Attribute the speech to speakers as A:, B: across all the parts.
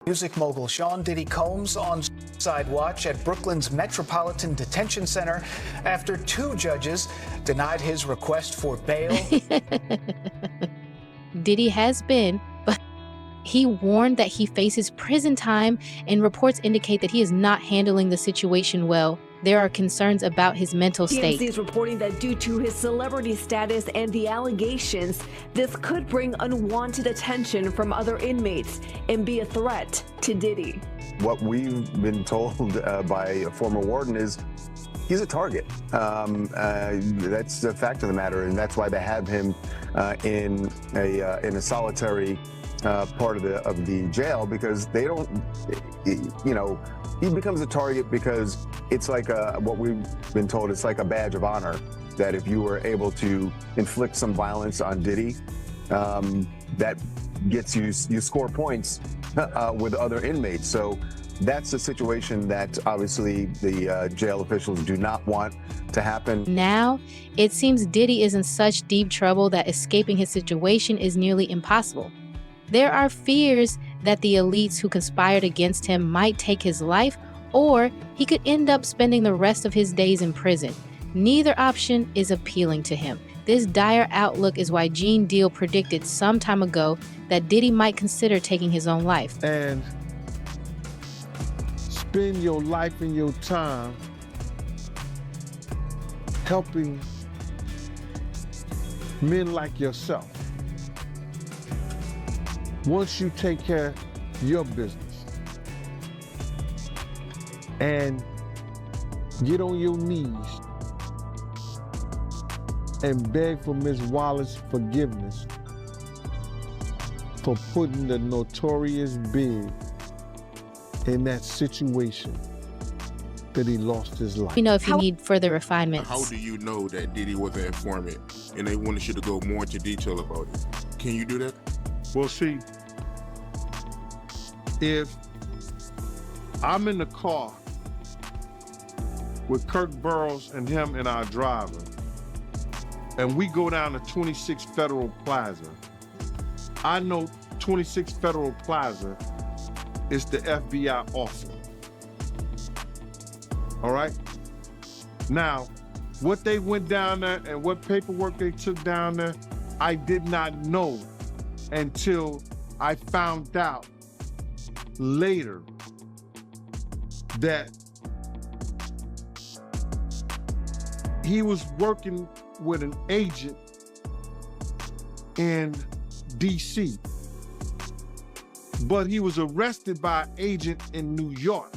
A: Music mogul Sean Diddy Combs on side watch at Brooklyn's Metropolitan Detention Center after two judges denied his request for bail.
B: Diddy has been, but he warned that he faces prison time, and reports indicate that he is not handling the situation well. There are concerns about his mental state.
C: TMZ is reporting that due to his celebrity status and the allegations, this could bring unwanted attention from other inmates and be a threat to Diddy.
D: What we've been told by a former warden is he's a target. That's the fact of the matter, and that's why they have him in a solitary part of the jail, because they don't, he becomes a target because it's like what we've been told, it's like a badge of honor that if you were able to inflict some violence on Diddy, that gets you score points with other inmates. So that's a situation that obviously the jail officials do not want to happen.
B: Now, it seems Diddy is in such deep trouble that escaping his situation is nearly impossible. There are fears that the elites who conspired against him might take his life, or he could end up spending the rest of his days in prison. Neither option is appealing to him. This dire outlook is why Gene Deal predicted some time ago that Diddy might consider taking his own life.
E: And spend your life and your time helping men like yourself. Once you take care of your business and get on your knees and beg for Ms. Wallace's forgiveness for putting the notorious Big in that situation that he lost his life.
B: You know, if you need further refinements.
F: How do you know that Diddy was an informant and they wanted you to go more into detail about it? Can you do that?
E: Well, see, if I'm in the car with Kirk Burrows and him and our driver, and we go down to 26 Federal Plaza, I know 26 Federal Plaza is the FBI office. All right? Now, what they went down there and what paperwork they took down there, I did not know until I found out later that he was working with an agent in DC, but he was arrested by an agent in New York.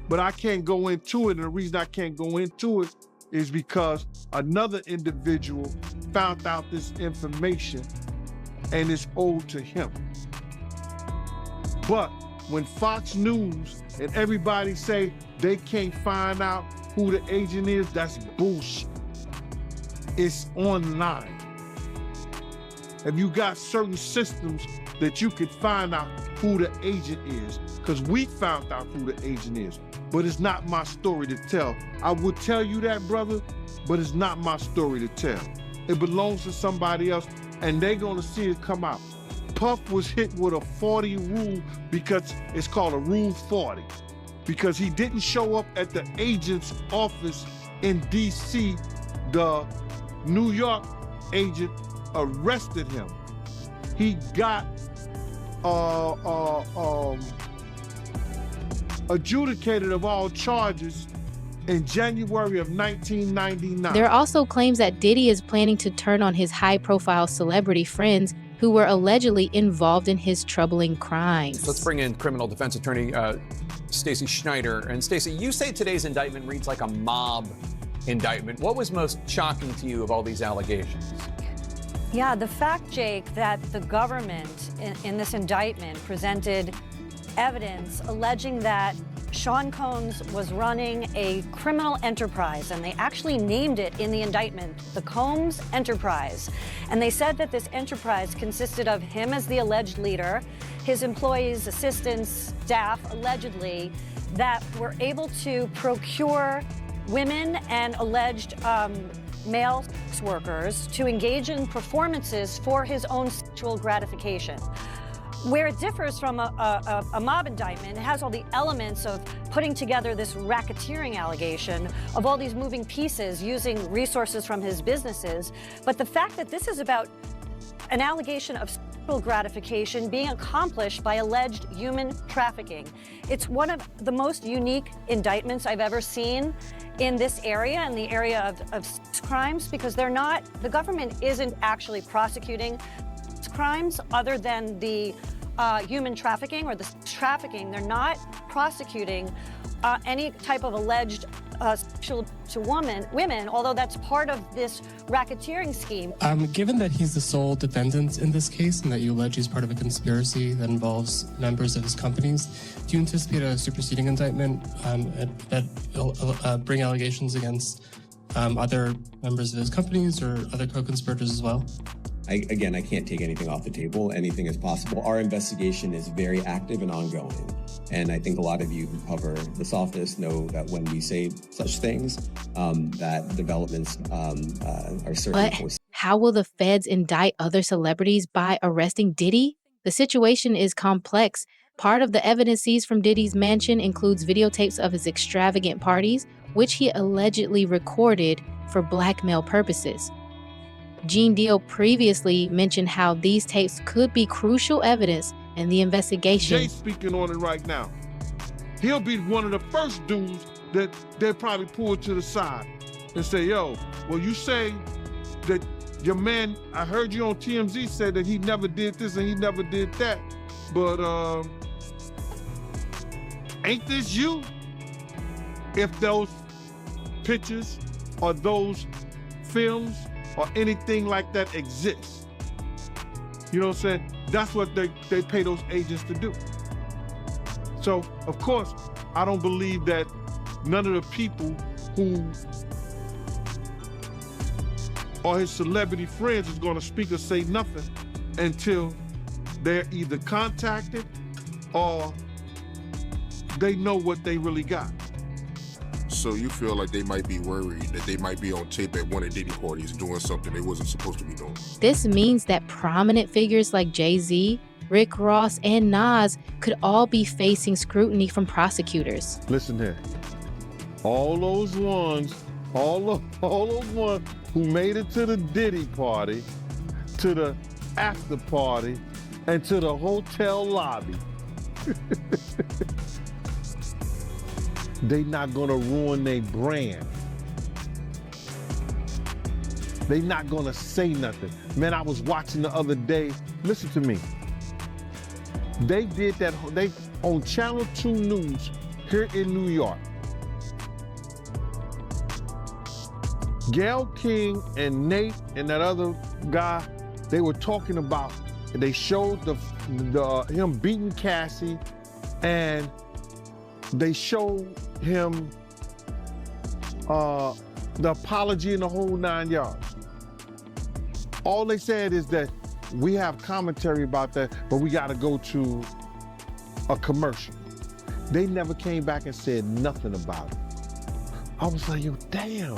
E: But I can't go into it, and the reason I can't go into it is because another individual found out this information and it's owed to him. But when Fox News and everybody say they can't find out who the agent is, that's bullshit. It's online. If you got certain systems that you can find out who the agent is, because we found out who the agent is, but it's not my story to tell. I would tell you that, brother, but it's not my story to tell. It belongs to somebody else, and they're gonna see it come out. Puff was hit with a 40 rule because it's called a Rule 40, because he didn't show up at the agent's office in DC. The New York agent arrested him. He got adjudicated of all charges in January of 1999.
B: There are also claims that Diddy is planning to turn on his high-profile celebrity friends who were allegedly involved in his troubling crimes.
G: Let's bring in criminal defense attorney Stacey Schneider. And Stacey, you say today's indictment reads like a mob indictment. What was most shocking to you of all these allegations?
H: Yeah, the fact, Jake, that the government in this indictment presented evidence alleging that Sean Combs was running a criminal enterprise, and they actually named it in the indictment, the Combs Enterprise. And they said that this enterprise consisted of him as the alleged leader, his employees, assistants, staff, allegedly, that were able to procure women and alleged male sex workers to engage in performances for his own sexual gratification. Where it differs from a mob indictment, it has all the elements of putting together this racketeering allegation of all these moving pieces using resources from his businesses. But the fact that this is about an allegation of sexual gratification being accomplished by alleged human trafficking. It's one of the most unique indictments I've ever seen in this area, in the area of sex crimes, because the government isn't actually prosecuting crimes other than the human trafficking or the trafficking. They're not prosecuting any type of alleged sexual to women, although that's part of this racketeering scheme.
I: Given that he's the sole defendant in this case and that you allege he's part of a conspiracy that involves members of his companies, do you anticipate a superseding indictment that will bring allegations against other members of his companies or other co-conspirators as well?
J: I can't take anything off the table. Anything is possible. Our investigation is very active and ongoing. And I think a lot of you who cover this office know that when we say such things, that developments are certainly
B: But how will the feds indict other celebrities by arresting Diddy? The situation is complex. Part of the evidence seized from Diddy's mansion includes videotapes of his extravagant parties, which he allegedly recorded for blackmail purposes. Gene Deal previously mentioned how these tapes could be crucial evidence in the investigation.
E: Jay's speaking on it right now. He'll be one of the first dudes that they'll probably pull to the side and say, yo, well, you say that your man, I heard you on TMZ said that he never did this and he never did that, but ain't this you? If those pictures or those films or anything like that exists. You know what I'm saying? That's what they pay those agents to do. So, of course, I don't believe that none of the people who are his celebrity friends is gonna speak or say nothing until they're either contacted or they know what they really got.
F: So you feel like they might be worried that they might be on tape at one of Diddy parties doing something they wasn't supposed to be doing?
B: This means that prominent figures like Jay-Z, Rick Ross, and Nas could all be facing scrutiny from prosecutors.
E: Listen here, all those ones who made it to the Diddy party, to the after party, and to the hotel lobby, they not gonna ruin their brand. They not gonna say nothing. Man, I was watching the other day, listen to me. They did that, they on Channel 2 News here in New York. Gayle King and Nate and that other guy, they were talking about, they showed him beating Cassie, and they showed him the apology in the whole 9 yards. All they said is that we have commentary about that, but we gotta go to a commercial. They never came back and said nothing about it. I was like, yo, damn,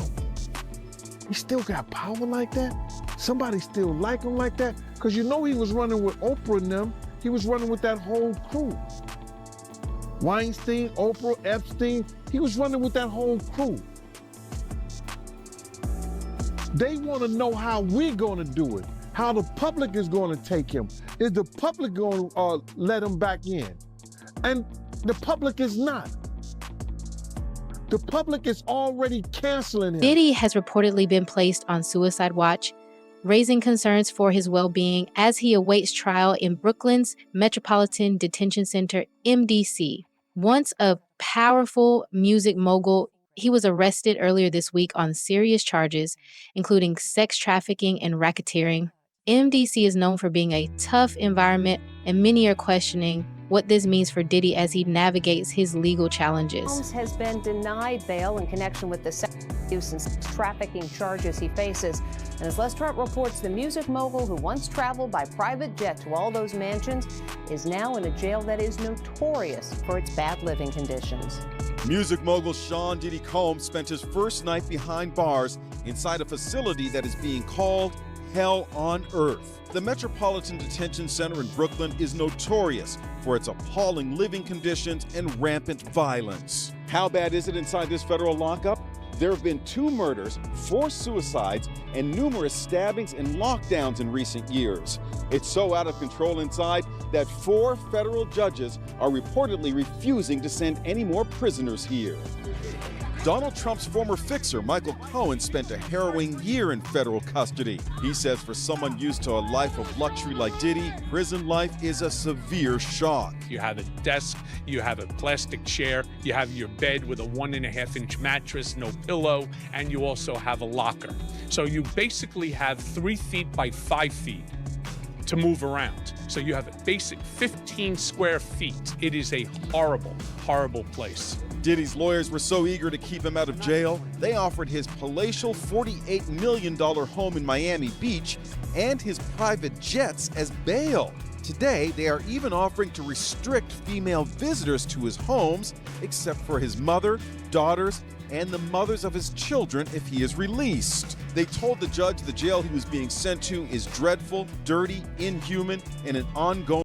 E: he still got power like that? Somebody still like him like that? Because you know he was running with Oprah and them. He was running with that whole crew. Weinstein, Oprah, Epstein, he was running with that whole crew. They want to know how we're going to do it, how the public is going to take him. Is the public going to let him back in? And the public is not. The public is already canceling him.
B: Diddy has reportedly been placed on suicide watch, raising concerns for his well-being as he awaits trial in Brooklyn's Metropolitan Detention Center, MDC. Once a powerful music mogul, he was arrested earlier this week on serious charges, including sex trafficking and racketeering. MDC is known for being a tough environment, and many are questioning what this means for Diddy as he navigates his legal challenges.
K: Holmes has been denied bail in connection with the sex abuse and sex trafficking charges he faces. And as Les Trent reports, the music mogul who once traveled by private jet to all those mansions is now in a jail that is notorious for its bad living conditions.
L: Music mogul Sean Diddy Combs spent his first night behind bars inside a facility that is being called hell on earth. The Metropolitan Detention Center in Brooklyn is notorious for its appalling living conditions and rampant violence. How bad is it inside this federal lockup? There have been 2 murders, 4 suicides, and numerous stabbings and lockdowns in recent years. It's so out of control inside that 4 federal judges are reportedly refusing to send any more prisoners here. Donald Trump's former fixer, Michael Cohen, spent a harrowing year in federal custody. He says for someone used to a life of luxury like Diddy, prison life is a severe shock.
M: You have a desk, you have a plastic chair, you have your bed with a 1.5-inch mattress, no pillow, and you also have a locker. So you basically have 3 feet by 5 feet to move around. So you have a basic 15 square feet. It is a horrible, horrible place.
L: Diddy's lawyers were so eager to keep him out of jail, they offered his palatial $48 million home in Miami Beach and his private jets as bail. Today, they are even offering to restrict female visitors to his homes, except for his mother, daughters, and the mothers of his children if he is released. They told the judge the jail he was being sent to is dreadful, dirty, inhuman, and an ongoing